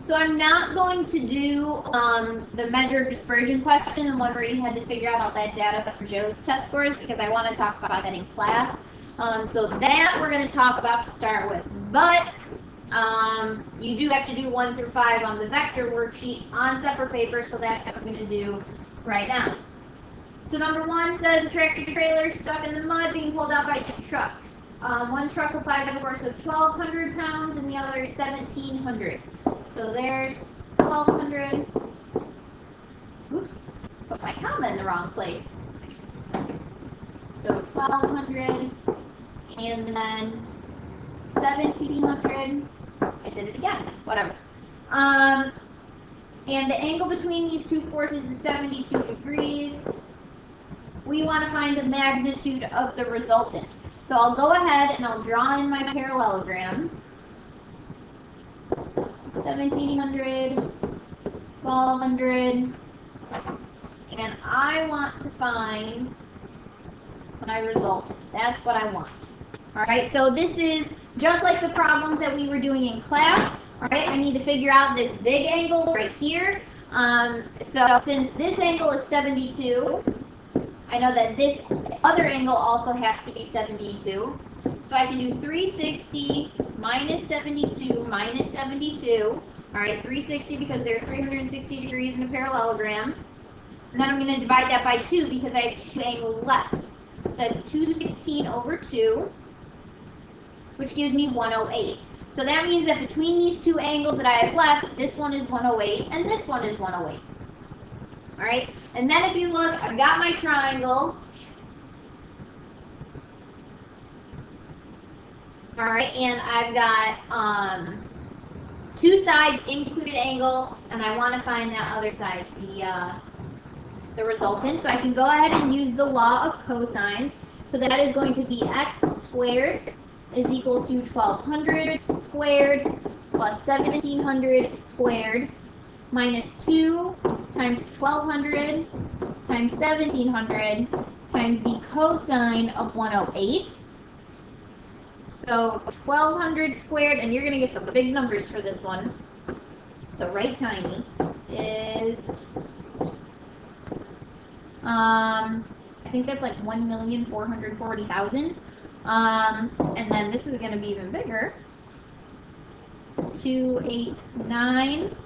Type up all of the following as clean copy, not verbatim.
So I'm not going to do the measured dispersion question, the one where you had to figure out all that data for Joe's test scores, because I want to talk about that in class. So that we're going to talk about to start with. But you do have to do 1 through 5 on the vector worksheet on separate paper, so that's what I'm going to do right now. So number 1 says a tractor trailer stuck in the mud being pulled out by 2 trucks. One truck applies a force of 1,200 pounds and the other is 1,700. So there's 1,200. Oops, put my comma in the wrong place. So 1,200 and then 1,700. I did it again. Whatever. And the angle between these two forces is 72 degrees. We want to find the magnitude of the resultant. So I'll go ahead and I'll draw in my parallelogram. 1,700, 1,200, and I want to find my resultant. That's what I want. All right, so this is just like the problems that we were doing in class. All right, I need to figure out this big angle right here. So since this angle is 72, I know that this other angle also has to be 72. So I can do 360 minus 72 minus 72. All right, 360 because there are 360 degrees in a parallelogram. And then I'm going to divide that by 2 because I have 2 angles left. So that's 216 over 2, which gives me 108. So that means that between these 2 angles that I have left, this one is 108 and this one is 108. All right, and then if you look, I've got my triangle. All right, and I've got 2 sides included angle, and I want to find that other side, the resultant. So I can go ahead and use the law of cosines. So that is going to be x squared is equal to 1,200 squared plus 1,700 squared minus 2 times 1,200 times 1,700 times the cosine of 108. So 1,200 squared, and you're going to get the big numbers for this one, so write tiny, is, I think that's like 1,440,000. And then this is going to be even bigger, 289.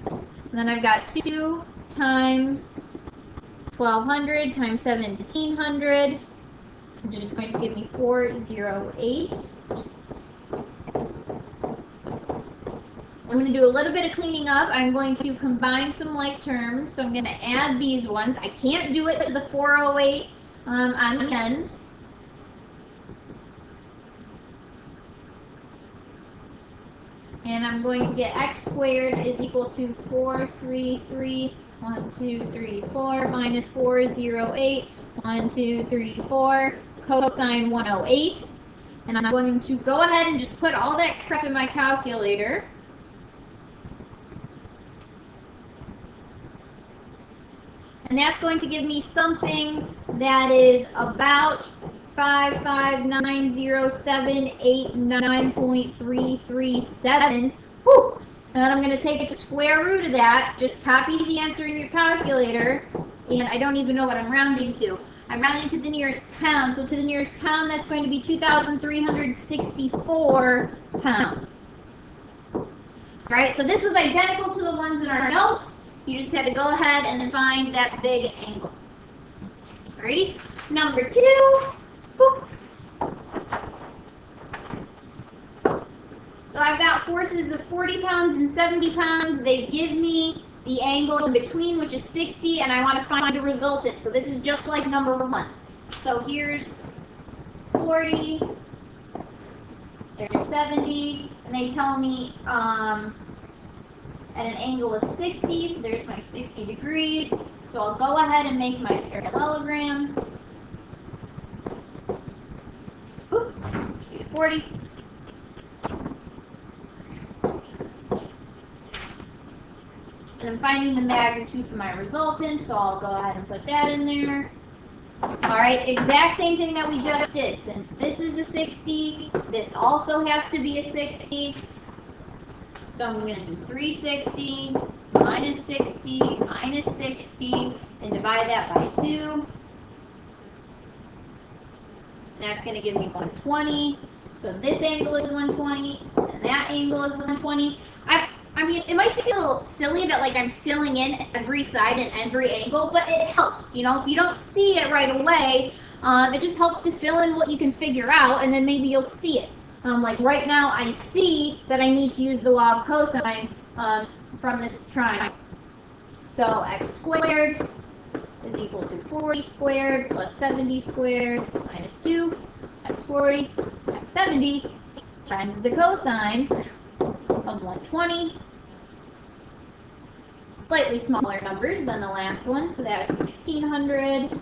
And then I've got 2 times 1,200 times 1,700, which is going to give me 408. I'm going to do a little bit of cleaning up. I'm going to combine some like terms. So I'm going to add these ones. I can't do it to the 408 on the end. And I'm going to get x squared is equal to 433, 1, 2, 3, 4, minus 408, 1, 2, 3, 4, cosine 108. And I'm going to go ahead and just put all that crap in my calculator. And that's going to give me something that is about 5590789.337. Whew. And then I'm going to take the square root of that, just copy the answer in your calculator, and I don't even know what I'm rounding to. I'm rounding to the nearest pound, so to the nearest pound that's going to be 2,364 pounds. Alright, so this was identical to the ones in our notes. You just had to go ahead and find that big angle. Alrighty, number 2. Boop. So I've got forces of 40 pounds and 70 pounds. They give me the angle in between, which is 60, and I want to find the resultant. So this is just like number 1. So here's 40, there's 70, and they tell me at an angle of 60, so there's my 60 degrees. So I'll go ahead and make my parallelogram. Oops, 40. And I'm finding the magnitude for my resultant, so I'll go ahead and put that in there. Alright, exact same thing that we just did. Since this is a 60, this also has to be a 60. So I'm going to do 360 minus 60 minus 60 and divide that by 2. And that's going to give me 120. So this angle is 120 and that angle is 120. I mean, it might seem a little silly that like I'm filling in every side and every angle, but it helps. You know, if you don't see it right away, it just helps to fill in what you can figure out, and then maybe you'll see it. Like right now, I see that I need to use the law of cosines from this triangle. So x squared is equal to 40 squared plus 70 squared minus 2 times 40 times 70 times the cosine of 120. Slightly smaller numbers than the last one, so that's 1600.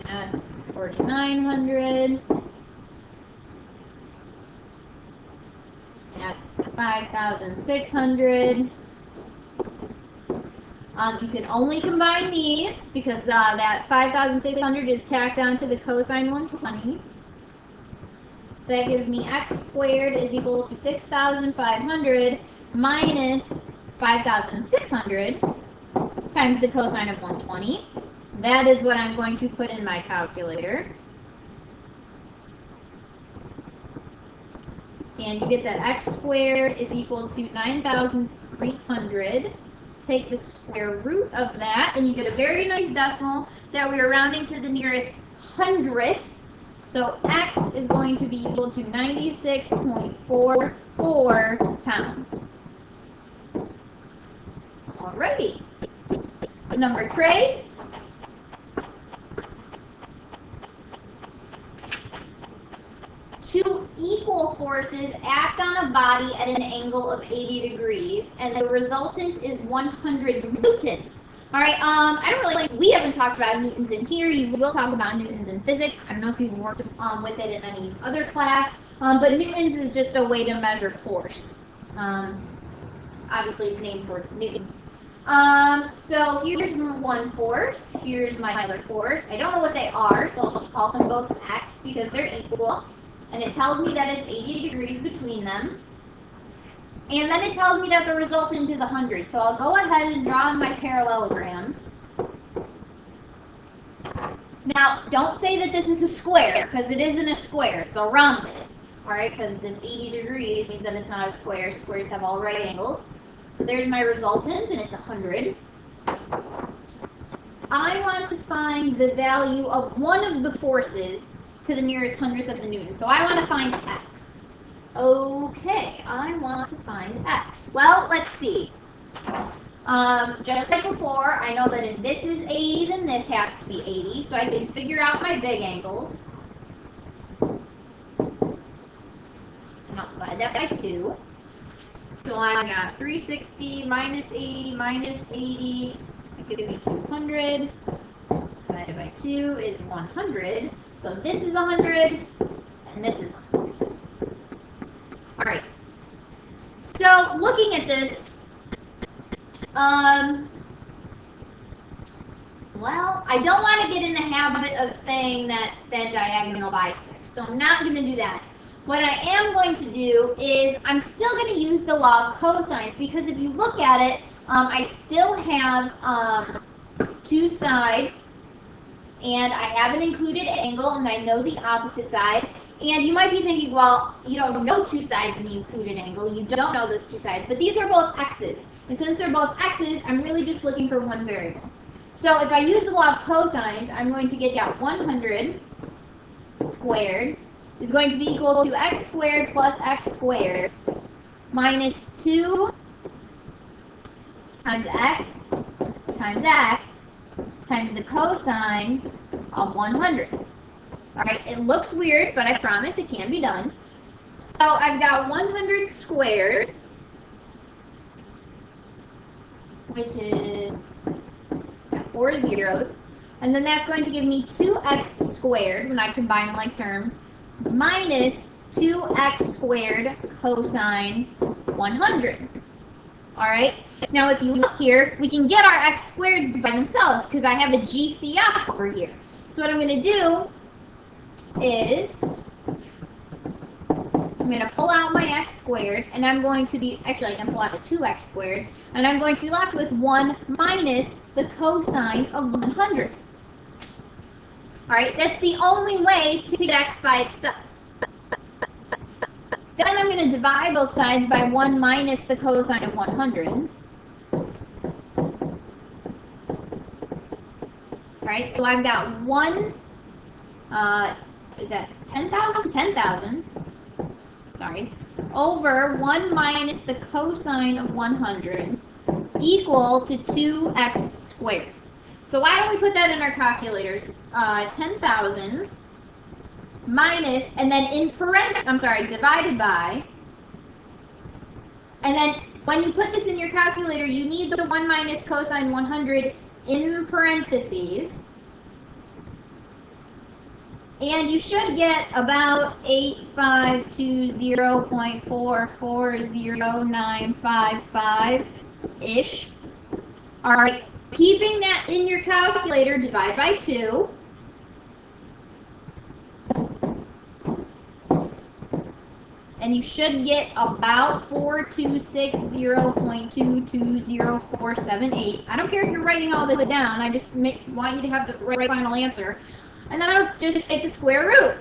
That's 4900. That's 5600. You can only combine these because that 5600 is tacked onto the cosine 120. So that gives me x squared is equal to 6500 minus 5600 times the cosine of 120. That is what I'm going to put in my calculator. And you get that x squared is equal to 9300. Take the square root of that, and you get a very nice decimal that we are rounding to the nearest hundredth. So x is going to be equal to 96.44 pounds. Alrighty. Number trace. Two equal forces act on a body at an angle of 80 degrees, and the resultant is 100 newtons. All right, I don't really we haven't talked about newtons in here. You will talk about newtons in physics. I don't know if you've worked with it in any other class, but newtons is just a way to measure force. Obviously, it's named for Newton. So here's one force. Here's my other force. I don't know what they are, so I'll just call them both x because they're equal. And it tells me that it's 80 degrees between them. And then it tells me that the resultant is 100. So I'll go ahead and draw my parallelogram. Now, don't say that this is a square, because it isn't a square. It's a rhombus. All right, because this 80 degrees means that it's not a square. Squares have all right angles. So there's my resultant, and it's 100. I want to find the value of one of the forces to the nearest hundredth of the Newton. So I want to find x. Okay, I want to find x. Well, let's see. Just like before, I know that if this is 80, then this has to be 80. So I can figure out my big angles. And I'll divide that by 2. So I got 360 minus 80 minus 80. That gives me 200. Divided by 2 is 100. So this is 100, and this is 100. All right. So looking at this, well, I don't want to get in the habit of saying that diagonal bisects, so I'm not going to do that. What I am going to do is I'm still going to use the law of cosines, because if you look at it, I still have two sides. And I have an included angle, and I know the opposite side. And you might be thinking, well, you don't know two sides in the included angle. You don't know those two sides. But these are both x's. And since they're both x's, I'm really just looking for one variable. So if I use the law of cosines, I'm going to get out 100 squared is going to be equal to x squared plus x squared minus 2 times x times the cosine of 100. All right, it looks weird, but I promise it can be done. So I've got 100 squared, which is 4 zeros, and then that's going to give me 2x squared when I combine like terms, minus 2x squared cosine 100. All right. Now, if you look here, we can get our x squareds by themselves because I have a GCF over here. So what I'm going to do is I'm going to pull out my x squared, and I'm going to be, actually I can pull out the 2x squared, and I'm going to be left with 1 minus the cosine of 100. Alright, that's the only way to get x by itself. Then I'm going to divide both sides by 1 minus the cosine of 100. Alright, so I've got 1, is that 10,000? 10,000. Sorry. Over 1 minus the cosine of 100 equal to 2x squared. So why don't we put that in our calculators? 10,000 minus, and then in parentheses, divided by, and then when you put this in your calculator, you need the 1 minus cosine 100 in parentheses, and you should get about 8520.440955-ish. Alright, keeping that in your calculator, divide by 2. And you should get about 4260.220478. I don't care if you're writing all this down, I just want you to have the right final answer. And then I'll just take the square root.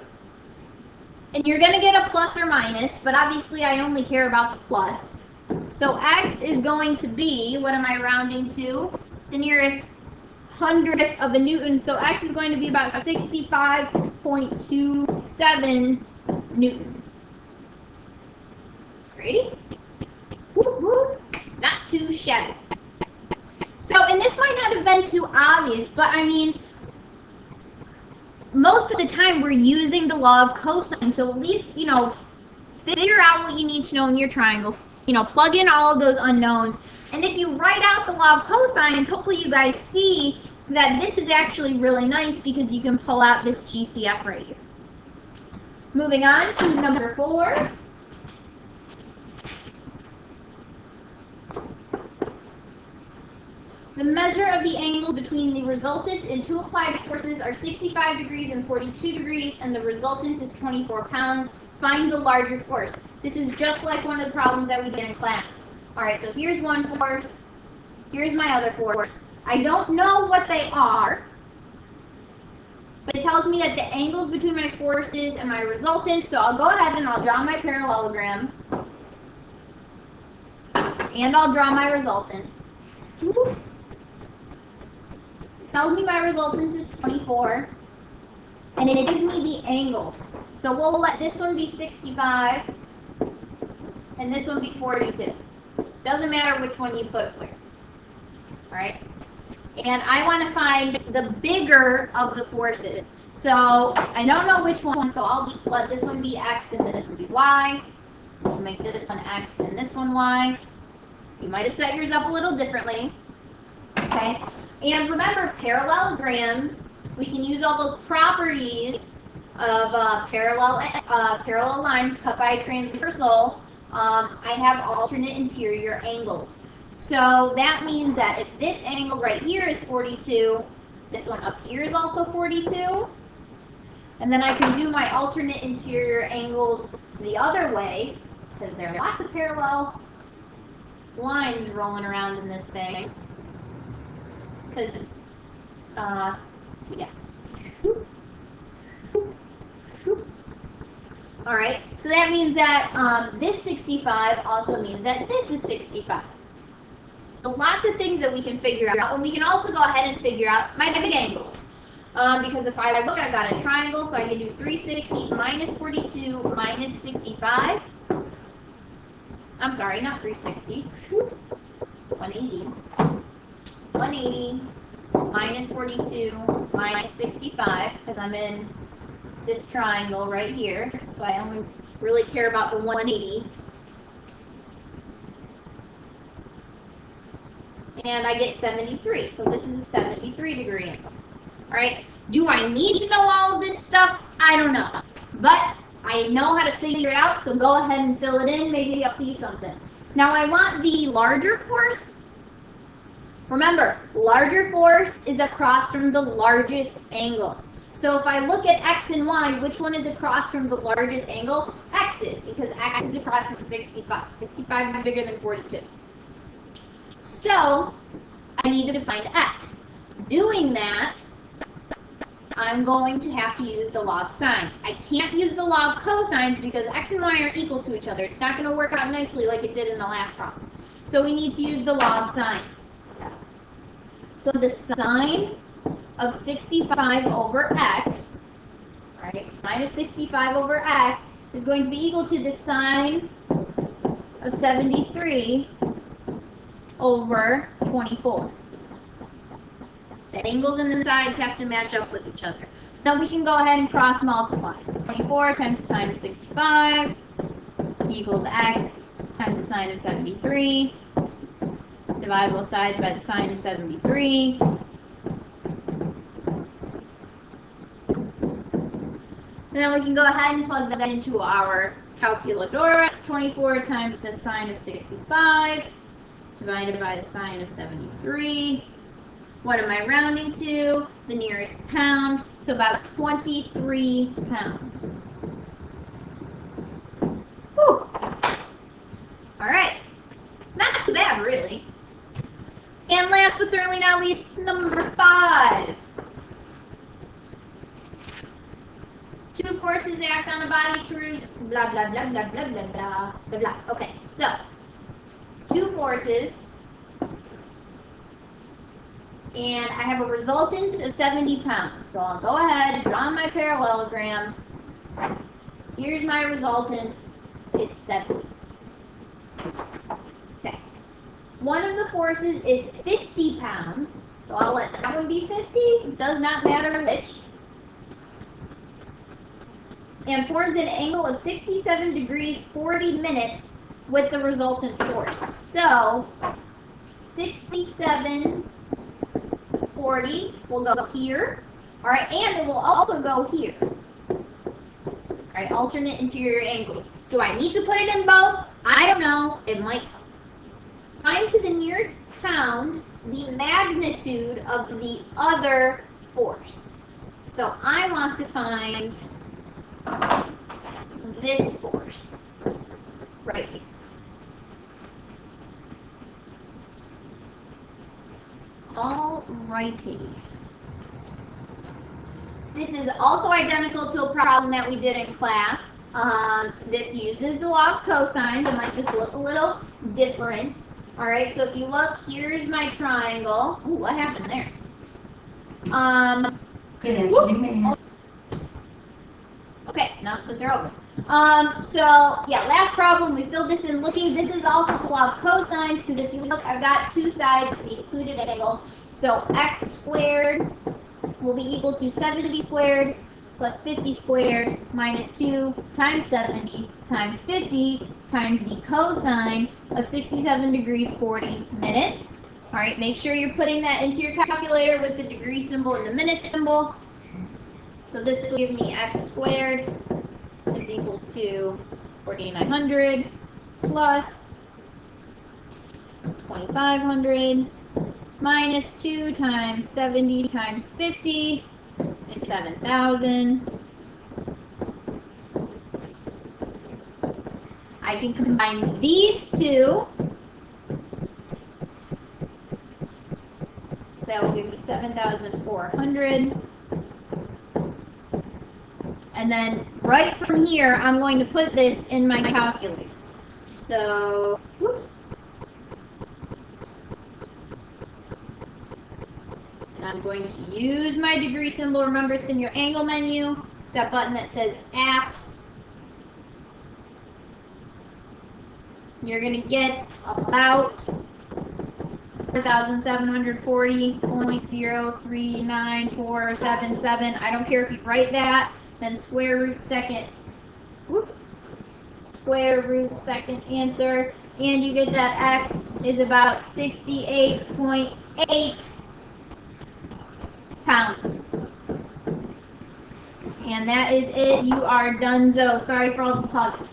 And you're going to get a plus or minus, but obviously I only care about the plus. So x is going to be, what am I rounding to? The nearest hundredth of a newton. So x is going to be about 65.27 newtons. Ready? Woo-hoo. Not too shabby. So, and this might not have been too obvious, but I mean, most of the time we're using the law of cosine, so at least, you know, figure out what you need to know in your triangle, you know, plug in all of those unknowns, and if you write out the law of cosines, hopefully you guys see that this is actually really nice because you can pull out this GCF right here. Moving on to number 4. The measure of the angles between the resultant and 2 applied forces are 65 degrees and 42 degrees, and the resultant is 24 pounds. Find the larger force. This is just like one of the problems that we did in class. Alright, so here's one force. Here's my other force. I don't know what they are, but it tells me that the angles between my forces and my resultant, so I'll go ahead and I'll draw my parallelogram. And I'll draw my resultant. Tells me my resultant is 24, and it gives me the angles. So we'll let this one be 65, and this one be 42. Doesn't matter which one you put where. Alright? And I want to find the bigger of the forces. So I don't know which one, so I'll just let this one be X and this one be Y. We'll make this one X and this one Y. You might have set yours up a little differently. Okay? And remember, parallelograms, we can use all those properties of parallel lines cut by a transversal. I have alternate interior angles. So that means that if this angle right here is 42, this one up here is also 42. And then I can do my alternate interior angles the other way, because there are lots of parallel lines rolling around in this thing. Because, yeah. Alright, so that means that this 65 also means that this is 65. So lots of things that we can figure out, and we can also go ahead and figure out my big angles. Because if I look, I've got a triangle, so I can do 360 minus 42 minus 65. I'm sorry, not 360. 180. 180 minus 42 minus 65, because I'm in this triangle right here, so I only really care about the 180. And I get 73, so this is a 73 degree angle. Alright, do I need to know all of this stuff? I don't know. But I know how to figure it out, so go ahead and fill it in. Maybe I'll see something. Now I want the larger force. Remember, larger force is across from the largest angle. So if I look at x and y, which one is across from the largest angle? X is, because x is across from 65. 65 is bigger than 42. So I need to find x. Doing that, I'm going to have to use the log sines. I can't use the log cosines because x and y are equal to each other. It's not going to work out nicely like it did in the last problem. So we need to use the log sines. So the sine of 65 over x, right? Sine of 65 over x is going to be equal to the sine of 73 over 24. The angles and the sides have to match up with each other. Now we can go ahead and cross multiply. So 24 times the sine of 65 equals x times the sine of 73. Divide both sides by the sine of 73. And then we can go ahead and plug that into our calculator. 24 times the sine of 65 divided by the sine of 73. What am I rounding to? The nearest pound. So about 23 pounds. Whew. All right. Not too bad, really. And last but certainly not least, number 5. Two forces act on a body to blah, blah, blah, blah, blah, blah, blah, blah, blah. Okay, so two forces. And I have a resultant of 70 pounds. So I'll go ahead and draw my parallelogram. Here's my resultant. It's 70. Okay. One of the forces is 50 pounds. So I'll let that one be 50. It does not matter which. And forms an angle of 67 degrees 40 minutes with the resultant force. So 67 40 will go here. All right, and it will also go here. All right, alternate interior angles. Do I need to put it in both? I don't know. It might help. Find to the nearest pound the magnitude of the other force. So I want to find this force right here. Alrighty. This is also identical to a problem that we did in class. This uses the log cosines. It might just look a little different. Alright, so if you look, here's my triangle. Ooh, what happened there? Okay, announcements are over. So yeah, last problem, we filled this in looking. This is also the log cosines, because if you look, I've got two sides, the included angle. So x squared will be equal to 70 squared plus 50 squared minus 2 times 70 times 50 times the cosine of 67 degrees 40 minutes. All right, make sure you're putting that into your calculator with the degree symbol and the minute symbol. So this will give me x squared is equal to 4,900 plus 2,500 minus 2 times 70 times 50 is 7,000. I can combine these two. So that will give me 7,400. And then right from here, I'm going to put this in my calculator. So, whoops. And I'm going to use my degree symbol. Remember, it's in your angle menu. It's that button that says apps. You're going to get about 4,740.0394777. I don't care if you write that. Then square root second answer, and you get that x is about 68.8 pounds. And that is it. You are donezo. Sorry for all the pauses.